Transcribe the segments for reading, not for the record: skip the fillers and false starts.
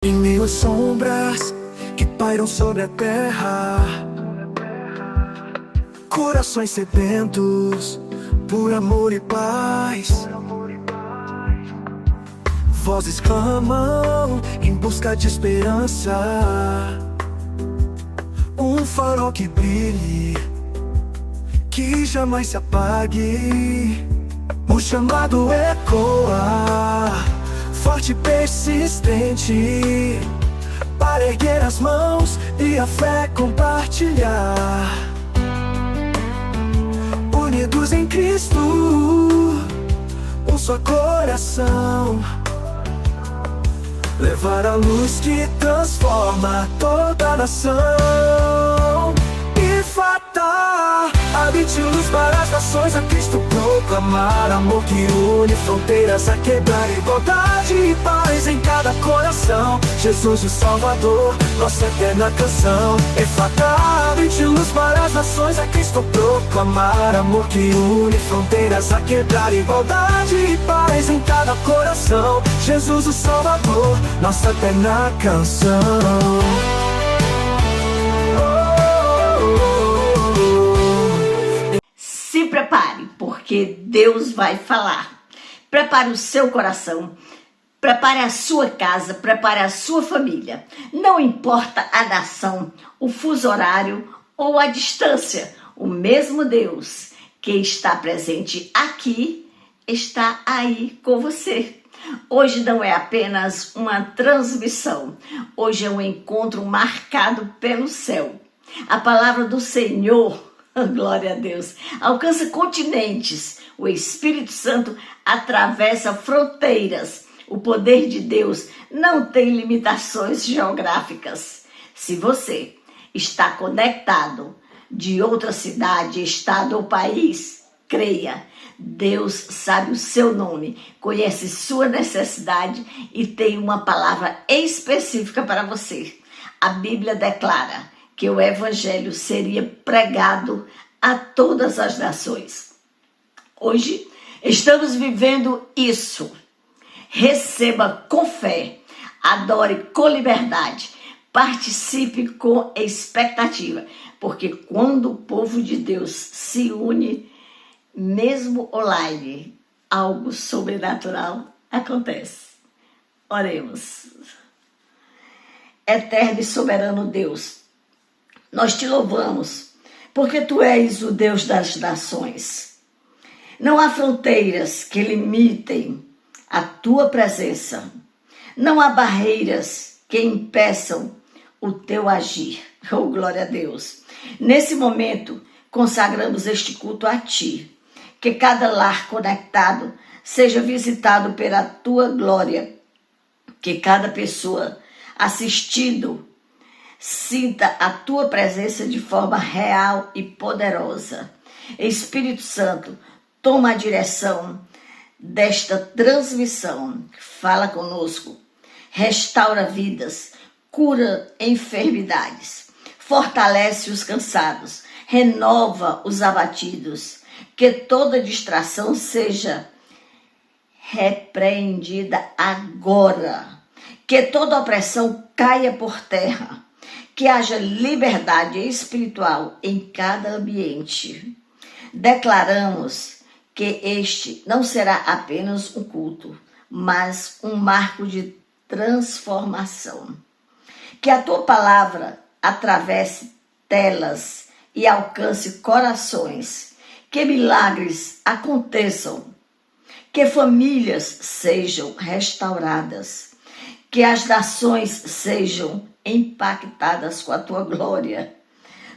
Em meio às sombras que pairam sobre a terra, corações sedentos por amor e paz, vozes clamam em busca de esperança. Um farol que brilhe, que jamais se apague. O chamado ecoa, forte e persistente, para erguer as mãos e a fé compartilhar. Unidos em Cristo, um só coração, levar a luz que transforma toda a nação. E fatal, habite luz para as nações, a Cristo proclamar. Amor que une fronteiras, a quebrar igualdade e paz em cada coração. Jesus o Salvador, nossa eterna canção. E fatal, habite luz para as nações, a Cristo proclamar. Amor que une fronteiras, a quebrar igualdade e paz em cada coração. Jesus o Salvador, nossa eterna canção. Se prepare, porque Deus vai falar. Prepare o seu coração, prepare a sua casa, prepare a sua família. Não importa a nação, o fuso horário ou a distância, o mesmo Deus que está presente aqui, está aí com você. Hoje não é apenas uma transmissão, hoje é um encontro marcado pelo céu. A palavra do Senhor, glória a Deus, alcança continentes. O Espírito Santo atravessa fronteiras. O poder de Deus não tem limitações geográficas. Se você está conectado de outra cidade, estado ou país, creia. Deus sabe o seu nome, conhece sua necessidade e tem uma palavra específica para você. A Bíblia declara que o Evangelho seria pregado a todas as nações. Hoje estamos vivendo isso. Receba com fé, adore com liberdade, participe com expectativa, porque quando o povo de Deus se une, mesmo online, algo sobrenatural acontece. Oremos. Eterno e soberano Deus, nós te louvamos, porque tu és o Deus das nações. Não há fronteiras que limitem a tua presença. Não há barreiras que impeçam o teu agir. Oh, glória a Deus. Nesse momento, consagramos este culto a ti. Que cada lar conectado seja visitado pela tua glória. Que cada pessoa assistindo sinta a tua presença de forma real e poderosa. Espírito Santo, toma a direção desta transmissão. Fala conosco, restaura vidas, cura enfermidades, fortalece os cansados, renova os abatidos. Que toda distração seja repreendida agora. Que toda opressão caia por terra. Que haja liberdade espiritual em cada ambiente. Declaramos que este não será apenas um culto, mas um marco de transformação. Que a tua palavra atravesse telas e alcance corações. Que milagres aconteçam. Que famílias sejam restauradas. Que as nações sejam impactadas com a tua glória.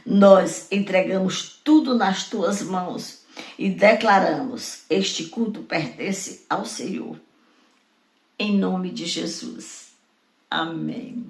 Nós entregamos tudo nas tuas mãos e declaramos: este culto pertence ao Senhor. Em nome de Jesus. Amém.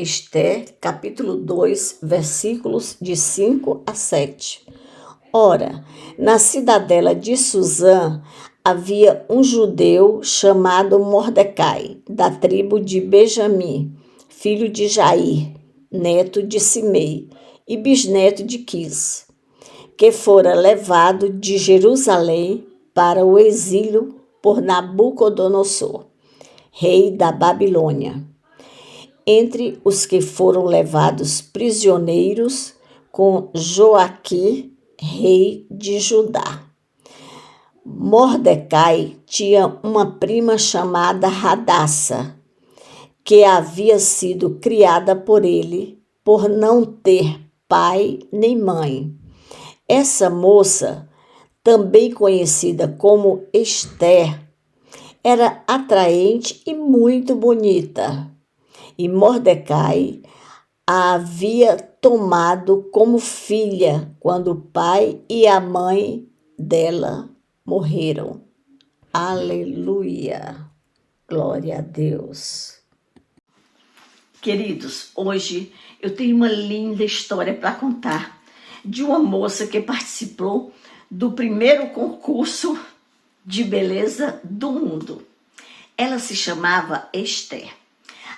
Esther, capítulo 2, versículos de 5 a 7. Ora, na cidadela de Suzã Havia um judeu chamado Mordecai, da tribo de Benjamim, filho de Jair, neto de Simei e bisneto de Quis, que fora levado de Jerusalém para o exílio por Nabucodonosor, rei da Babilônia. Entre os que foram levados prisioneiros com Joaquim, rei de Judá. Mordecai tinha uma prima chamada Hadassa, que havia sido criada por ele por não ter pai nem mãe. Essa moça, também conhecida como Esther, era atraente e muito bonita. E Mordecai a havia tomado como filha quando o pai e a mãe dela morreram. Aleluia! Glória a Deus! Queridos, hoje eu tenho uma linda história para contar de uma moça que participou do primeiro concurso de beleza do mundo. Ela se chamava Esther.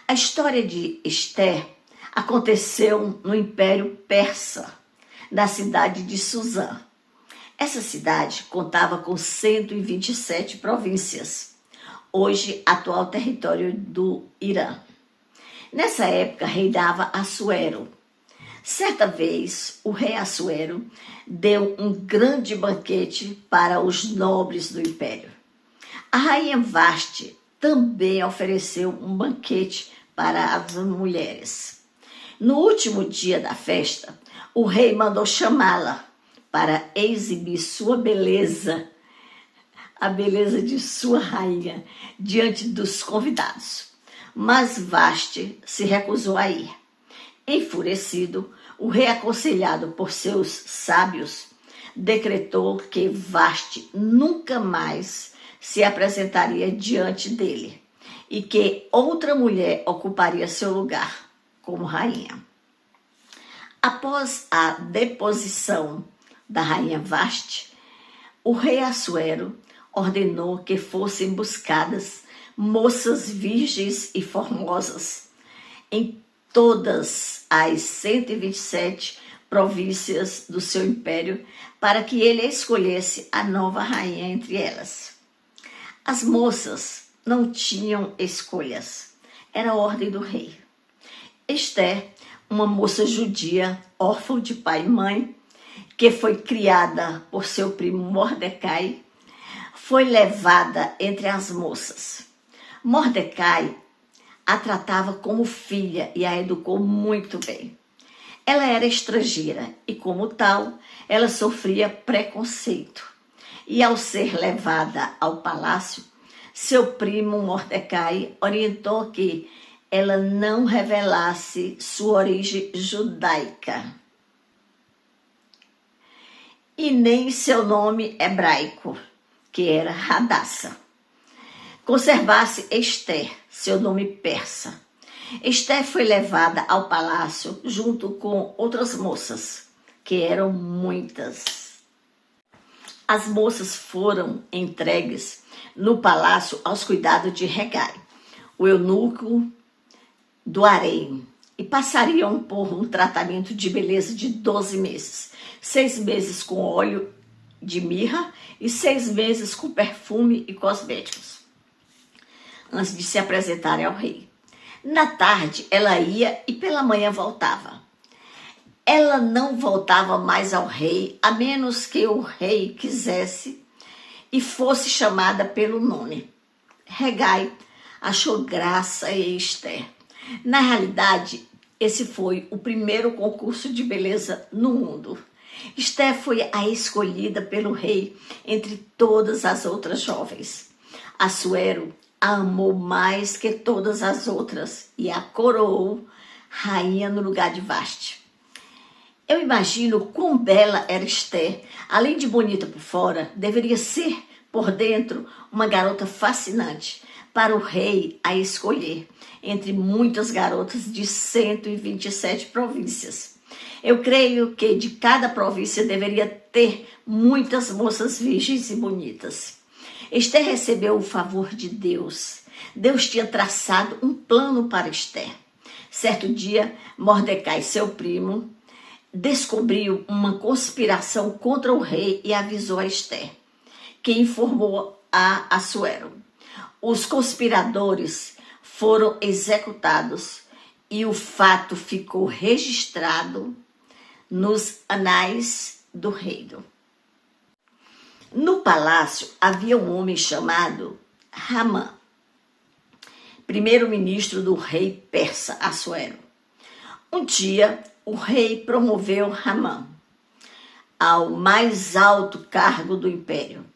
A história de Esther aconteceu no Império Persa, na cidade de Suzã. Essa cidade contava com 127 províncias, hoje atual território do Irã. Nessa época reinava Assuero. Certa vez, o rei Assuero deu um grande banquete para os nobres do império. A rainha Vasti também ofereceu um banquete para as mulheres. No último dia da festa, o rei mandou chamá-la para exibir sua beleza, a beleza de sua rainha, diante dos convidados. Mas Vasti se recusou a ir. Enfurecido, o rei, aconselhado por seus sábios, decretou que Vasti nunca mais se apresentaria diante dele e que outra mulher ocuparia seu lugar como rainha. Após a deposição da rainha Vasti, o rei Assuero ordenou que fossem buscadas moças virgens e formosas em todas as 127 províncias do seu império para que ele escolhesse a nova rainha entre elas. As moças não tinham escolhas, era a ordem do rei. Esther, uma moça judia, órfã de pai e mãe, que foi criada por seu primo Mordecai, foi levada entre as moças. Mordecai a tratava como filha e a educou muito bem. Ela era estrangeira e, como tal, ela sofria preconceito. E ao ser levada ao palácio, seu primo Mordecai orientou que ela não revelasse sua origem judaica e nem seu nome hebraico, que era Hadassa. Conservasse Esther, seu nome persa. Esther foi levada ao palácio junto com outras moças, que eram muitas. As moças foram entregues no palácio aos cuidados de Hegai, o eunuco do harém, e passariam por um tratamento de beleza de 12 meses. 6 meses com óleo de mirra e 6 meses com perfume e cosméticos, antes de se apresentarem ao rei. Na tarde, ela ia e pela manhã voltava. Ela não voltava mais ao rei, a menos que o rei quisesse e fosse chamada pelo nome. Hegai achou graça em Esther. Na realidade, esse foi o primeiro concurso de beleza no mundo. Esther foi a escolhida pelo rei entre todas as outras jovens. Assuero a amou mais que todas as outras e a coroou rainha no lugar de Vasti. Eu imagino quão bela era Esther. Além de bonita por fora, deveria ser por dentro uma garota fascinante para o rei a escolher entre muitas garotas de 127 províncias. Eu creio que de cada província deveria ter muitas moças virgens e bonitas. Esther recebeu o favor de Deus. Deus tinha traçado um plano para Esther. Certo dia, Mordecai, seu primo, descobriu uma conspiração contra o rei e avisou a Esther, que informou a Assuero. Os conspiradores foram executados e o fato ficou registrado nos anais do reino. No palácio havia um homem chamado Ramã, primeiro-ministro do rei persa Assuero. Um dia, o rei promoveu Ramã ao mais alto cargo do império.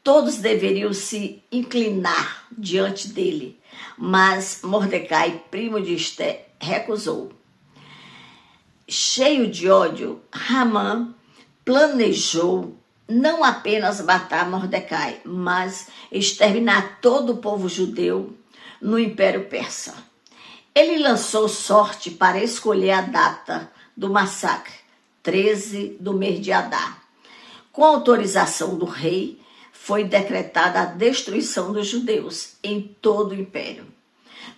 Todos deveriam se inclinar diante dele, mas Mordecai, primo de Esther, recusou. Cheio de ódio, Ramã planejou não apenas matar Mordecai, mas exterminar todo o povo judeu no Império Persa. Ele lançou sorte para escolher a data do massacre, 13 do mês de Adar. Com autorização do rei, foi decretada a destruição dos judeus em todo o império.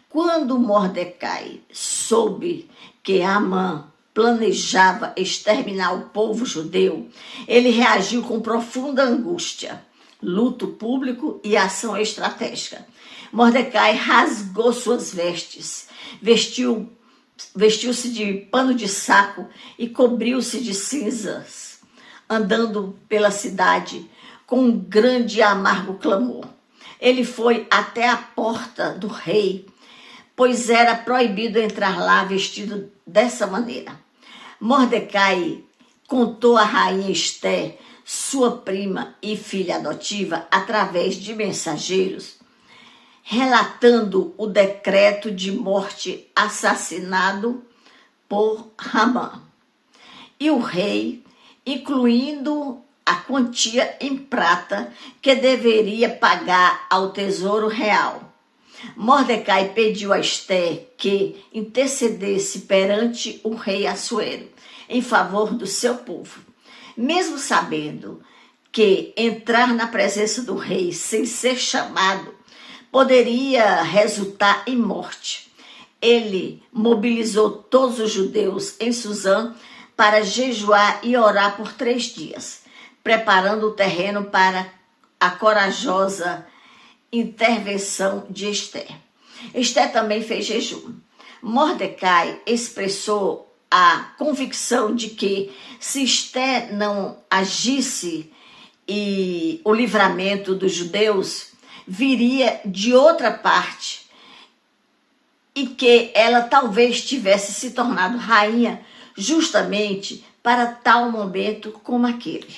Quando Mordecai soube que Amã planejava exterminar o povo judeu, ele reagiu com profunda angústia, luto público e ação estratégica. Mordecai rasgou suas vestes, vestiu-se de pano de saco e cobriu-se de cinzas, andando pela cidade com um grande e amargo clamor. Ele foi até a porta do rei, pois era proibido entrar lá vestido dessa maneira. Mordecai contou à rainha Esther, sua prima e filha adotiva, através de mensageiros, relatando o decreto de morte assassinado por Ramã. E o rei, incluindo a quantia em prata que deveria pagar ao tesouro real. Mordecai pediu a Esther que intercedesse perante o rei Assuero em favor do seu povo. Mesmo sabendo que entrar na presença do rei sem ser chamado poderia resultar em morte, ele mobilizou todos os judeus em Suzã para jejuar e orar por 3 dias, preparando o terreno para a corajosa intervenção de Esther. Esther também fez jejum. Mordecai expressou a convicção de que, se Esther não agisse, e o livramento dos judeus viria de outra parte e que ela talvez tivesse se tornado rainha justamente para tal momento como aquele.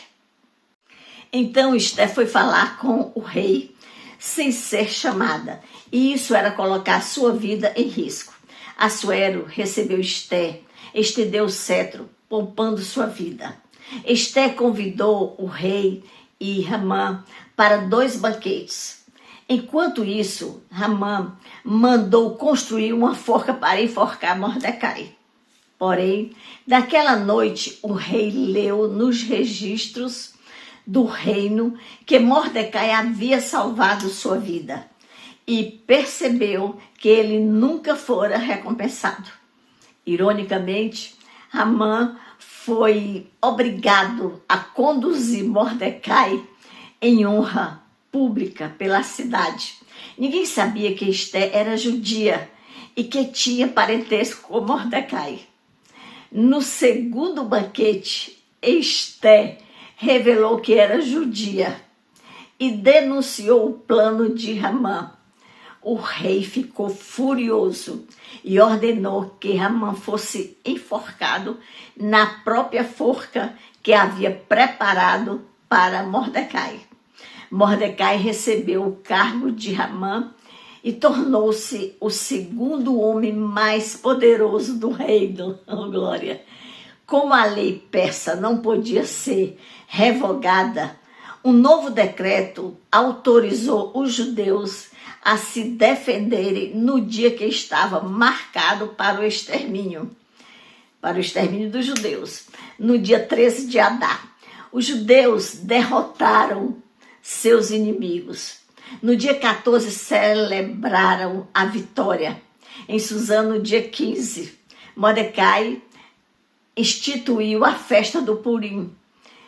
Então Esther foi falar com o rei sem ser chamada, e isso era colocar sua vida em risco. Assuero recebeu Esther, estendeu o cetro, poupando sua vida. Esther convidou o rei e Ramã para 2 banquetes. Enquanto isso, Ramã mandou construir uma forca para enforcar Mordecai. Porém, naquela noite, o rei leu nos registros do reino que Mordecai havia salvado sua vida e percebeu que ele nunca fora recompensado. Ironicamente, Ramã foi obrigado a conduzir Mordecai em honra pública pela cidade. Ninguém sabia que Esther era judia e que tinha parentesco com Mordecai. No segundo banquete, Esther revelou que era judia e denunciou o plano de Ramã. O rei ficou furioso e ordenou que Ramã fosse enforcado na própria forca que havia preparado para Mordecai. Mordecai recebeu o cargo de Ramã e tornou-se o segundo homem mais poderoso do reino. Oh, glória! Como a lei persa não podia ser revogada, um novo decreto autorizou os judeus a se defenderem no dia que estava marcado para o extermínio dos judeus, no dia 13 de Adar. Os judeus derrotaram seus inimigos No dia 14 celebraram a vitória. Em Susã, no dia 15, Mordecai instituiu a festa do Purim,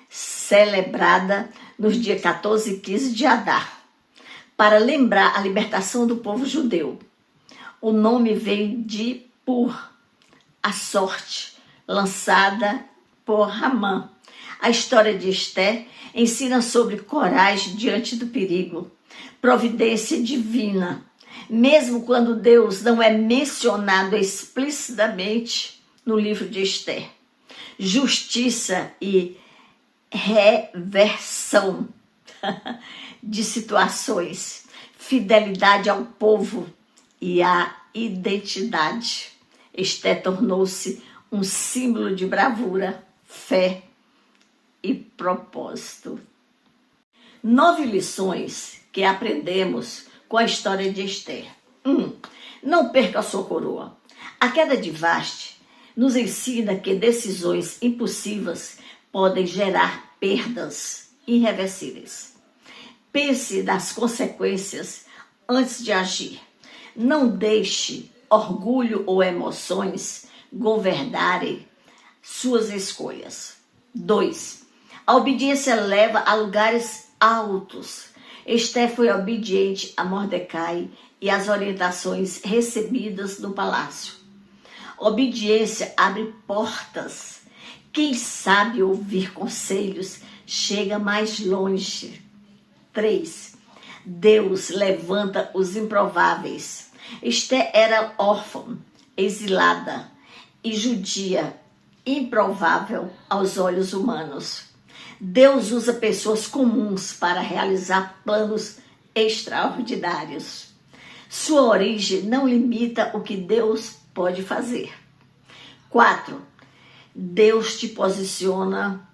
celebrada nos dias 14 e 15 de Adar, para lembrar a libertação do povo judeu. O nome veio de Pur, a sorte, lançada por Ramã. A história de Esté ensina sobre coragem diante do perigo, providência divina, mesmo quando Deus não é mencionado explicitamente no livro de Esté. Justiça e reversão de situações, fidelidade ao povo e à identidade. Esté tornou-se um símbolo de bravura, fé e propósito. 9 lições que aprendemos com a história de Esté. 1. Não perca a sua coroa. A queda de Vaste nos ensina que decisões impulsivas podem gerar perdas irreversíveis. Pense nas consequências antes de agir. Não deixe orgulho ou emoções governarem suas escolhas. 2. A obediência leva a lugares altos. Esté foi obediente a Mordecai e às orientações recebidas no palácio. Obediência abre portas. Quem sabe ouvir conselhos chega mais longe. 3. Deus levanta os improváveis. Esté era órfã, exilada e judia, improvável aos olhos humanos. Deus usa pessoas comuns para realizar planos extraordinários. Sua origem não limita o que Deus pode fazer. 4. Deus te posiciona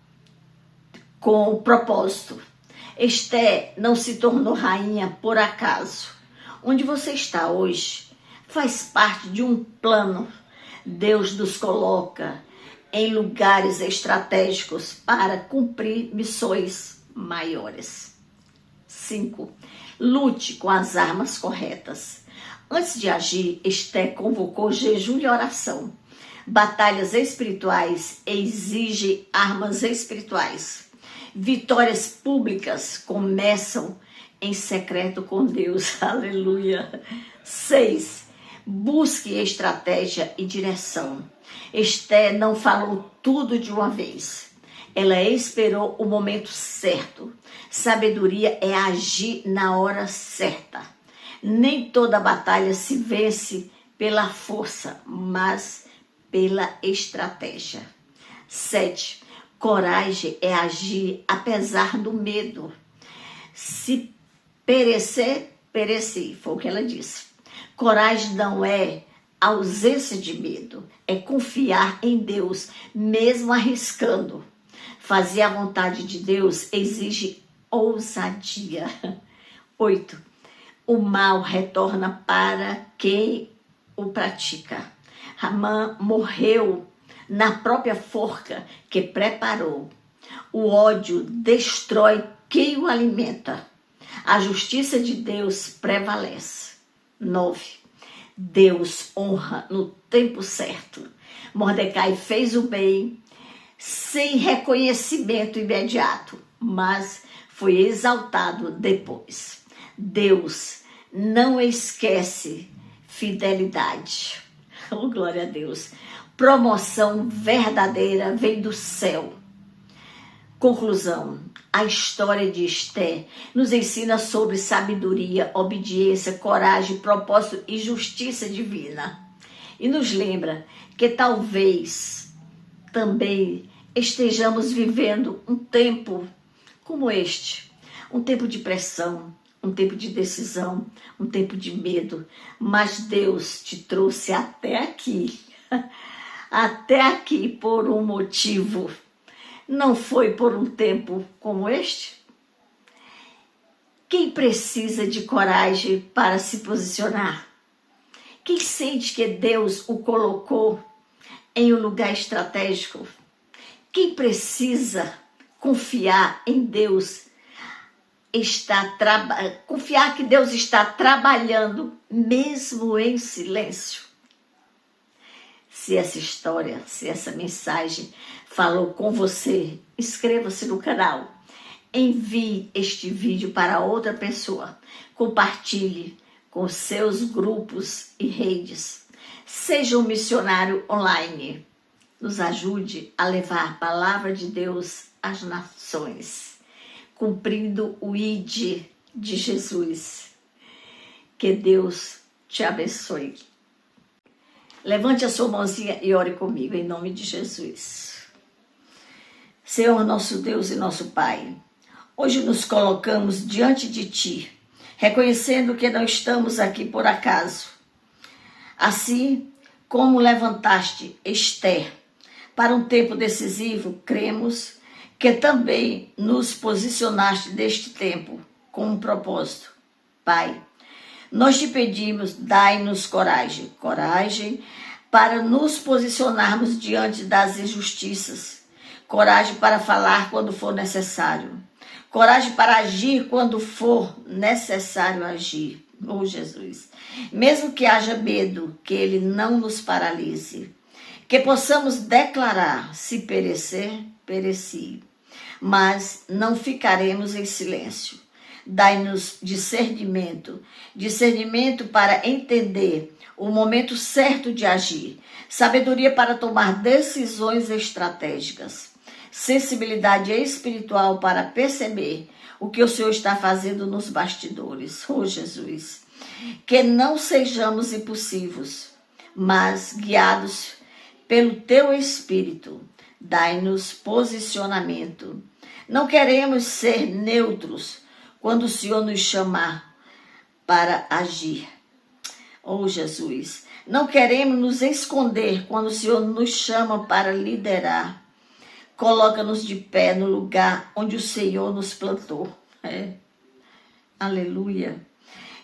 com propósito. Esté não se tornou rainha por acaso. Onde você está hoje faz parte de um plano. Deus nos coloca em lugares estratégicos para cumprir missões maiores. 5. Lute com as armas corretas. Antes de agir, Esté convocou jejum e oração. Batalhas espirituais exigem armas espirituais. Vitórias públicas começam em secreto com Deus. Aleluia. 6. Busque estratégia e direção. Esté não falou tudo de uma vez. Ela esperou o momento certo. Sabedoria é agir na hora certa. Nem toda batalha se vence pela força, mas pela estratégia. 7. Coragem é agir apesar do medo. Se perecer, pereci, foi o que ela disse. Coragem não é ausência de medo, é confiar em Deus, mesmo arriscando. Fazer a vontade de Deus exige ousadia. 8. O mal retorna para quem o pratica. Ramã morreu na própria forca que preparou. O ódio destrói quem o alimenta. A justiça de Deus prevalece. 9. Deus honra no tempo certo. Mordecai fez o bem sem reconhecimento imediato, mas foi exaltado depois. Deus não esquece fidelidade. Oh, glória a Deus. Promoção verdadeira vem do céu. Conclusão. A história de Esté nos ensina sobre sabedoria, obediência, coragem, propósito e justiça divina. E nos lembra que talvez também estejamos vivendo um tempo como este. Um tempo de pressão, um tempo de decisão, um tempo de medo. Mas Deus te trouxe até aqui. Até aqui por um motivo. Não foi por um tempo como este? Quem precisa de coragem para se posicionar? Quem sente que Deus o colocou em um lugar estratégico? Quem precisa confiar em Deus confiar que Deus está trabalhando mesmo em silêncio. Se essa história, se essa mensagem falou com você, inscreva-se no canal. Envie este vídeo para outra pessoa. Compartilhe com seus grupos e redes. Seja um missionário online. Nos ajude a levar a palavra de Deus às nações, cumprindo o ID de Jesus. Que Deus te abençoe. Levante a sua mãozinha e ore comigo, em nome de Jesus. Senhor, nosso Deus e nosso Pai, hoje nos colocamos diante de Ti, reconhecendo que não estamos aqui por acaso. Assim como levantaste Esther para um tempo decisivo, cremos que também nos posicionaste deste tempo com um propósito. Pai, nós te pedimos, dai-nos coragem para nos posicionarmos diante das injustiças, coragem para falar quando for necessário, coragem para agir quando for necessário agir. Oh Jesus, mesmo que haja medo, que ele não nos paralise, que possamos declarar, se perecer, pereci, mas não ficaremos em silêncio. Dai-nos discernimento para entender o momento certo de agir, sabedoria para tomar decisões estratégicas, sensibilidade espiritual para perceber o que o Senhor está fazendo nos bastidores. Oh Jesus, que não sejamos impulsivos, mas guiados pelo Teu Espírito. Dai-nos posicionamento. Não queremos ser neutros quando o Senhor nos chamar para agir. Oh Jesus, não queremos nos esconder quando o Senhor nos chama para liderar. Coloca-nos de pé no lugar onde o Senhor nos plantou. Aleluia.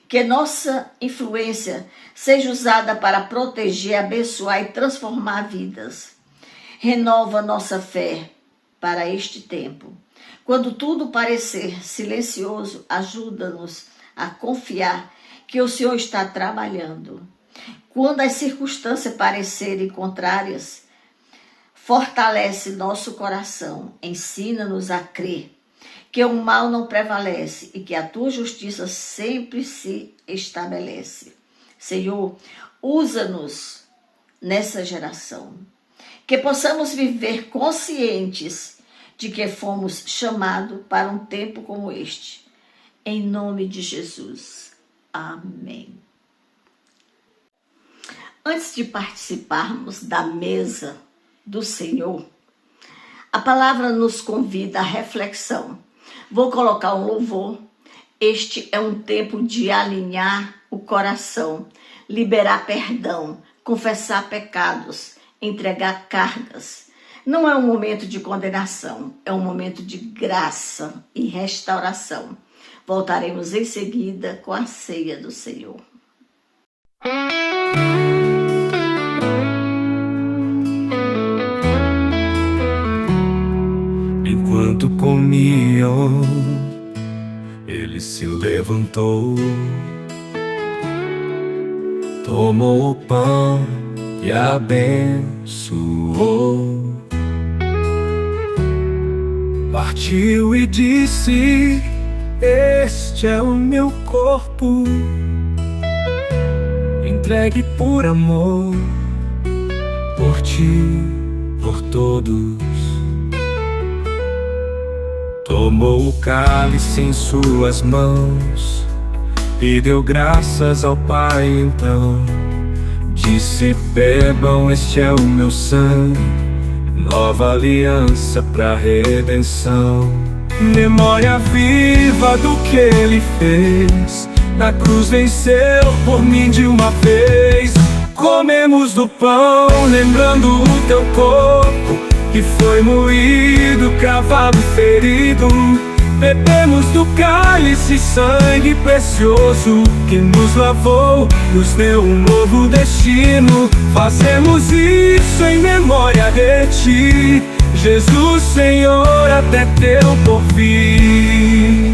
Que nossa influência seja usada para proteger, abençoar e transformar vidas. Renova nossa fé para este tempo. Quando tudo parecer silencioso, ajuda-nos a confiar que o Senhor está trabalhando. Quando as circunstâncias parecerem contrárias, fortalece nosso coração. Ensina-nos a crer que o mal não prevalece e que a Tua justiça sempre se estabelece. Senhor, usa-nos nessa geração. Que possamos viver conscientes de que fomos chamados para um tempo como este. Em nome de Jesus. Amém. Antes de participarmos da mesa do Senhor, a palavra nos convida à reflexão. Vou colocar um louvor. Este é um tempo de alinhar o coração, liberar perdão, confessar pecados, entregar cargas. Não é um momento de condenação, é um momento de graça e restauração. Voltaremos em seguida com a ceia do Senhor. Enquanto comiam, ele se levantou, tomou o pão e abençoou. Partiu e disse: este é o meu corpo, entregue por amor, por ti, por todos. Tomou o cálice em suas mãos e deu graças ao Pai então. Disse: bebam, este é o meu sangue, nova aliança pra redenção. Memória viva do que ele fez, na cruz venceu por mim de uma vez. Comemos do pão, lembrando o teu corpo, que foi moído, cravado, ferido. Bebemos do cálice, sangue precioso, que nos lavou, nos deu um novo destino. Fazemos isso em memória de ti, Jesus Senhor, até teu porvir.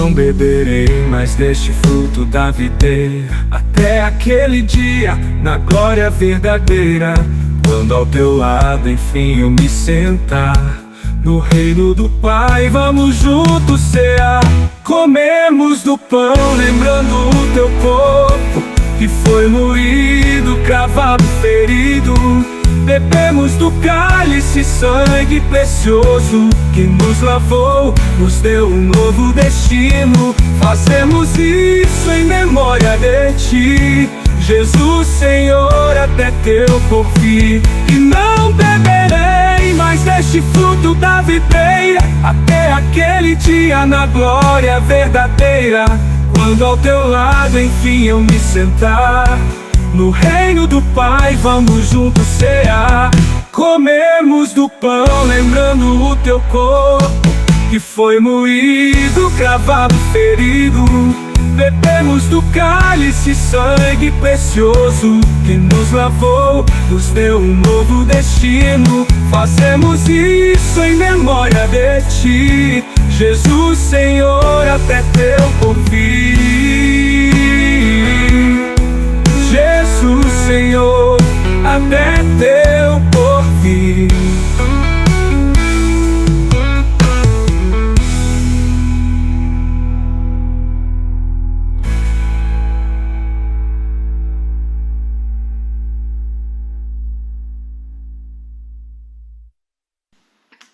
não beberei mais deste fruto da videira, até aquele dia, na glória verdadeira, quando ao teu lado enfim eu me sentar. No reino do Pai vamos juntos cear, comemos do pão lembrando o teu corpo, que foi moído, cravado, ferido. Bebemos do cálice, sangue precioso, que nos lavou, nos deu um novo destino. Fazemos isso em memória de ti, Jesus Senhor, até teu porvir. E não beberei mais deste fruto da videira, até aquele dia na glória verdadeira, quando ao teu lado enfim eu me sentar. No reino do Pai vamos juntos cear, comemos do pão lembrando o teu corpo, que foi moído, cravado, ferido. Bebemos do cálice, sangue precioso, que nos lavou, nos deu um novo destino. Fazemos isso em memória de ti, Jesus Senhor, até teu porvir. Jesus Senhor, até teu porvir.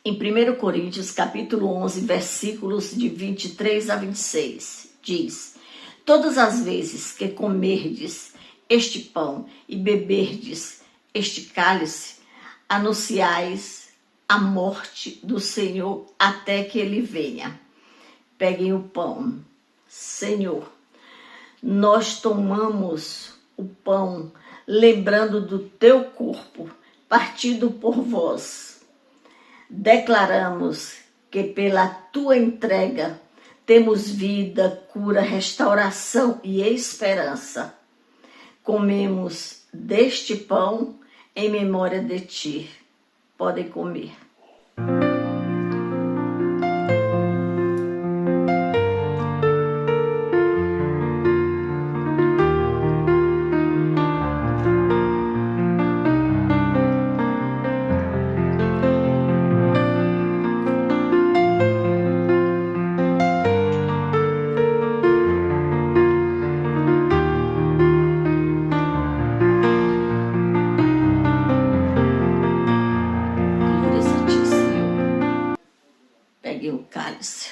Em 1 Coríntios, capítulo 11, versículos de 23 a 26, diz: Todas as vezes que comerdes este pão e beberdes este cálice, anunciais a morte do Senhor até que ele venha. Peguem o pão. Senhor, nós tomamos o pão lembrando do teu corpo partido por vós. Declaramos que pela tua entrega temos vida, cura, restauração e esperança. Comemos deste pão em memória de ti. Podem comer. Peguei o cálice.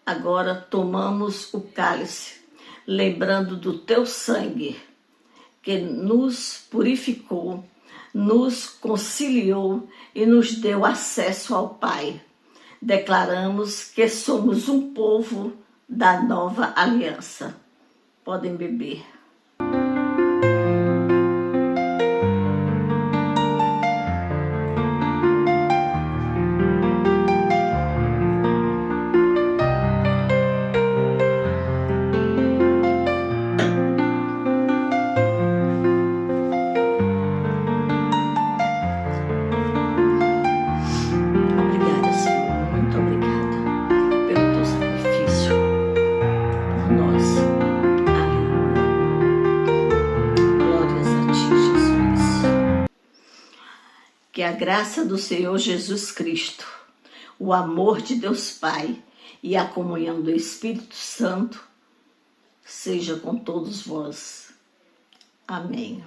Agora tomamos o cálice, lembrando do teu sangue, que nos purificou, nos conciliou e nos deu acesso ao Pai. Declaramos que somos um povo da nova aliança. Podem beber. Que a graça do Senhor Jesus Cristo, o amor de Deus Pai e a comunhão do Espírito Santo seja com todos vós. Amém.